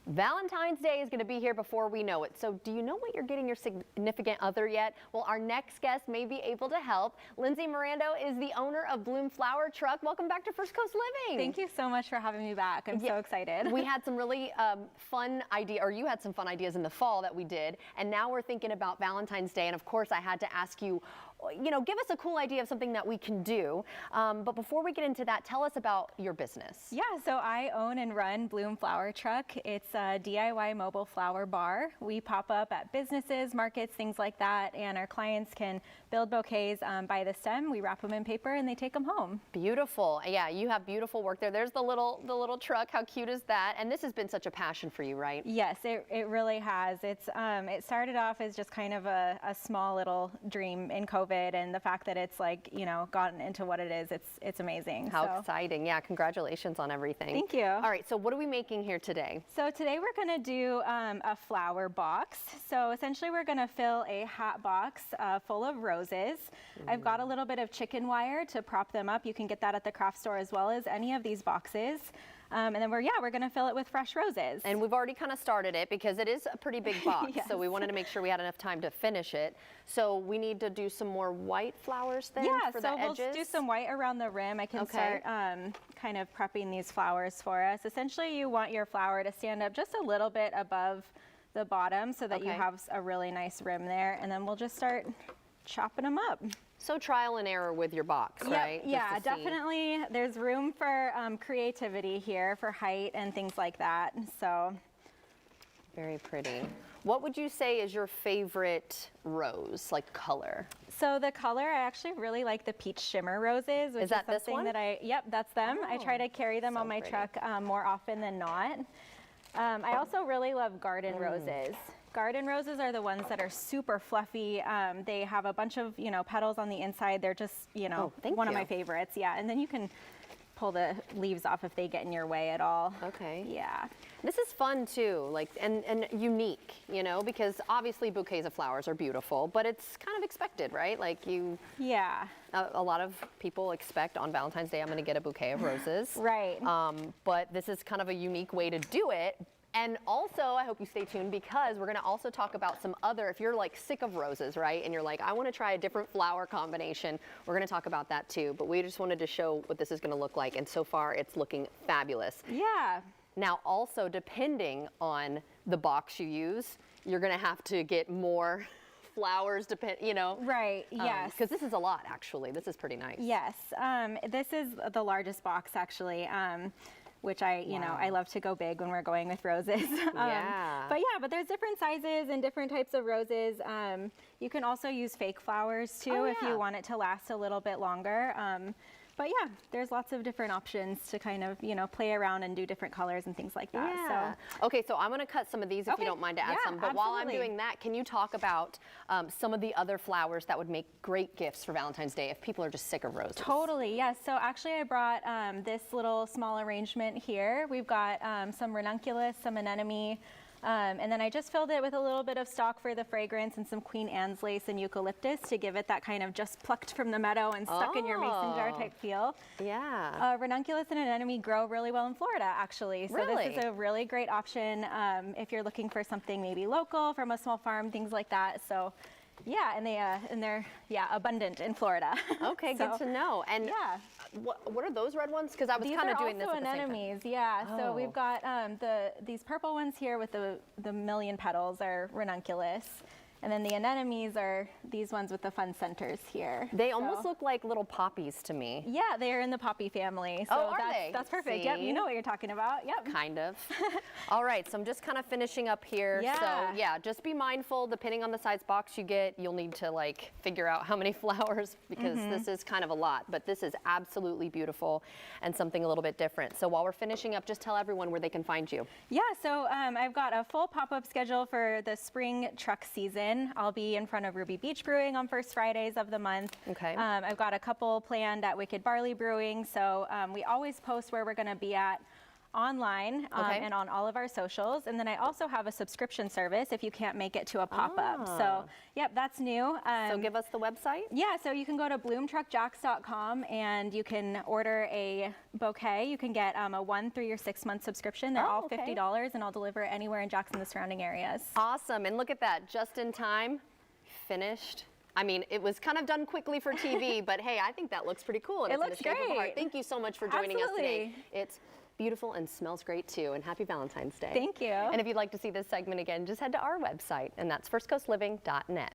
Valentine's Day is going to be here before we know it. So do you know what you're getting your significant other yet? Well, our next guest may be able to help. Lindsay Mirando is the owner of Bloom Flower Truck. Welcome back to First Coast Living. Thank you so much for having me back. I'm so excited. We had some really fun ideas, or you had some fun ideas in the fall that we did. And now we're thinking about Valentine's Day. And of course, I had to ask you, give us a cool idea of something that we can do. But before we get into that, tell us about your business. Yeah, so I own and run Bloom Flower Truck. It's a DIY mobile flower bar. We pop up at businesses, markets, things like that, and our clients can build bouquets by the stem. We wrap them in paper and they take them home. Beautiful. Yeah, you have beautiful work there. There's the little truck. How cute is that? And this has been such a passion for you, right? Yes, it really has. It started off as just kind of a small little dream in COVID, and the fact that it's gotten into what it is, it's amazing. How exciting. Yeah, congratulations on everything. Thank you. All right, so what are we making here today? So today we're going to do a flower box. So essentially we're going to fill a hat box full of roses. I've got a little bit of chicken wire to prop them up. You can get that at the craft store as well as any of these boxes. And then we're going to fill it with fresh roses. And we've already kind of started it because it is a pretty big box. Yes. So we wanted to make sure we had enough time to finish it. So we need to do some more white flowers then for the edges? We'll do some white around the rim. I can start kind of prepping these flowers for us. Essentially, you want your flower to stand up just a little bit above the bottom so that you have a really nice rim there. And then we'll just start chopping them up. So trial and error with your box, right? Yeah, definitely. There's room for creativity here for height and things like that. So very pretty. What would you say is your favorite rose, like color? So the color, I actually really like the peach shimmer roses, which is something this one? Yep, that's them. I try to carry them on my truck more often than not. I also really love garden roses. Garden roses are the ones that are super fluffy. They have a bunch of, petals on the inside. They're just, one of my favorites. Yeah, and then you can pull the leaves off if they get in your way at all. Okay. Yeah. This is fun too, and unique, because obviously bouquets of flowers are beautiful, but it's kind of expected, right? Yeah. A lot of people expect on Valentine's Day I'm going to get a bouquet of roses. Right. But this is kind of a unique way to do it. And also, I hope you stay tuned because we're going to also talk about some other, if you're sick of roses, right? And you're like, I want to try a different flower combination. We're going to talk about that too. But we just wanted to show what this is going to look like. And so far, it's looking fabulous. Yeah. Now, also, depending on the box you use, you're going to have to get more flowers, Right, yes. Because this is a lot, actually. This is pretty nice. Yes. This is the largest box, actually. Which I love to go big when we're going with roses. But there's different sizes and different types of roses. You can also use fake flowers too if you want it to last a little bit longer. But yeah, there's lots of different options to kind of, play around and do different colors and things like that. Yeah. So. Okay, so I'm going to cut some of these if you don't mind to add some. But while I'm doing that, can you talk about some of the other flowers that would make great gifts for Valentine's Day if people are just sick of roses? Totally, yes. So actually I brought this little small arrangement here. We've got some ranunculus, some anemone, and then I just filled it with a little bit of stock for the fragrance and some Queen Anne's lace and eucalyptus to give it that kind of just plucked from the meadow and stuck in your mason jar type feel. Yeah. Ranunculus and anemone grow really well in Florida, actually. So this is a really great option if you're looking for something maybe local from a small farm, things like that. So yeah, and they're abundant in Florida. Okay, good to know. And what are those red ones? Because I was kind of doing this at the same time. These are also anemones, yeah. Oh. So we've got these purple ones here with the million petals are ranunculus. And then the anemones are these ones with the fun centers here. They almost look like little poppies to me. Yeah, they're in the poppy family. So that's perfect. See? Yep, you know what you're talking about. Yep. Kind of. All right, so I'm just kind of finishing up here. Yeah. So yeah, just be mindful, depending on the size box you get, you'll need to figure out how many flowers because this is kind of a lot, but this is absolutely beautiful and something a little bit different. So while we're finishing up, just tell everyone where they can find you. Yeah, so I've got a full pop-up schedule for the spring truck season. I'll be in front of Ruby Beach Brewing on first Fridays of the month. Okay. I've got a couple planned at Wicked Barley Brewing, so we always post where we're going to be at online and on all of our socials. And then I also have a subscription service if you can't make it to a pop-up. So, yep, that's new. So give us the website. Yeah, so you can go to bloomtruckjacks.com and you can order a bouquet. You can get a 1, 3, or 6 month subscription. They're all $50, and I'll deliver it anywhere in Jackson and the surrounding areas. Awesome, and look at that, just in time, finished. I mean, it was kind of done quickly for TV, but hey, I think that looks pretty cool. And it it's looks in the shape of a heart. great. Thank you so much for joining us today. It's beautiful and smells great too, and happy Valentine's Day. Thank you. And if you'd like to see this segment again, just head to our website, and that's firstcoastliving.net.